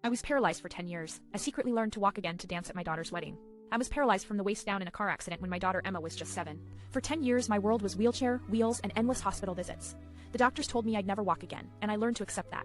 I was paralyzed for 10 years. I secretly learned to walk again to dance at my daughter's wedding. I was paralyzed from the waist down in a car accident when my daughter Emma was just 7. For 10 years, my world was wheelchair, wheels, and endless hospital visits. The doctors told me I'd never walk again, and I learned to accept that.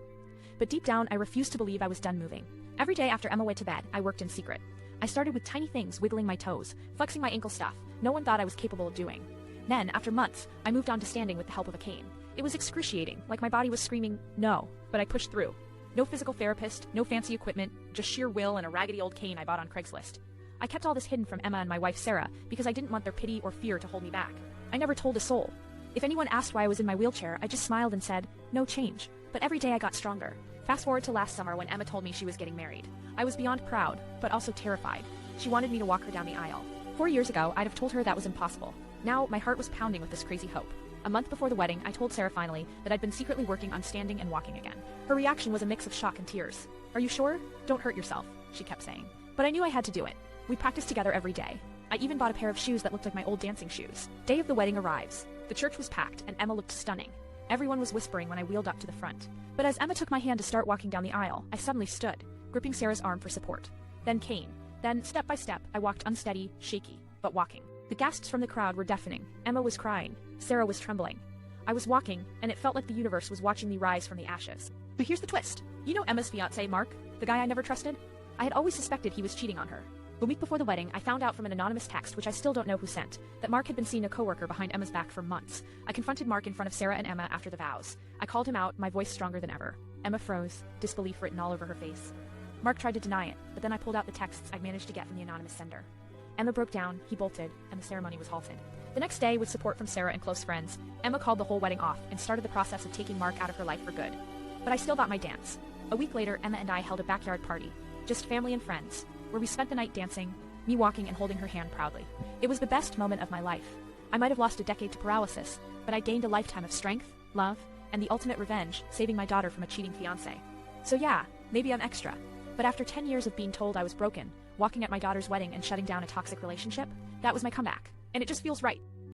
But deep down, I refused to believe I was done moving. Every day after Emma went to bed, I worked in secret. I started with tiny things, wiggling my toes, flexing my ankle stuff no one thought I was capable of doing. Then, after months, I moved on to standing with the help of a cane. It was excruciating, like my body was screaming, no, but I pushed through. No physical therapist, no fancy equipment, just sheer will and a raggedy old cane I bought on Craigslist. I kept all this hidden from Emma and my wife Sarah because I didn't want their pity or fear to hold me back. I never told a soul. If anyone asked why I was in my wheelchair, I just smiled and said, no change. But every day I got stronger. Fast forward to last summer when Emma told me she was getting married. I was beyond proud, but also terrified. She wanted me to walk her down the aisle. 4 years ago, I'd have told her that was impossible. Now, my heart was pounding with this crazy hope. A month before the wedding, I told Sarah finally that I'd been secretly working on standing and walking again. Her reaction was a mix of shock and tears. Are you sure? Don't hurt yourself, she kept saying. But I knew I had to do it. We practiced together every day. I even bought a pair of shoes that looked like my old dancing shoes. Day of the wedding arrives. The church was packed, and Emma looked stunning. Everyone was whispering when I wheeled up to the front. But as Emma took my hand to start walking down the aisle, I suddenly stood, gripping Sarah's arm for support. Then cane. Then, step by step, I walked unsteady, shaky, but walking. The gasps from the crowd were deafening. Emma was crying. Sarah was trembling. I was walking, and it felt like the universe was watching me rise from the ashes. But here's the twist. You know Emma's fiancé, Mark? The guy I never trusted? I had always suspected he was cheating on her. The week before the wedding, I found out from an anonymous text, which I still don't know who sent, that Mark had been seeing a coworker behind Emma's back for months. I confronted Mark in front of Sarah and Emma after the vows. I called him out, my voice stronger than ever. Emma froze, disbelief written all over her face. Mark tried to deny it, but then I pulled out the texts I'd managed to get from the anonymous sender. Emma broke down, he bolted, and the ceremony was halted. The next day, with support from Sarah and close friends, Emma called the whole wedding off and started the process of taking Mark out of her life for good. But I still got my dance. A week later, Emma and I held a backyard party, just family and friends, where we spent the night dancing, me walking and holding her hand proudly. It was the best moment of my life. I might have lost a decade to paralysis, but I gained a lifetime of strength, love, and the ultimate revenge, saving my daughter from a cheating fiancé. So yeah, maybe I'm extra. But after 10 years of being told I was broken, walking at my daughter's wedding and shutting down a toxic relationship, that was my comeback. And it just feels right.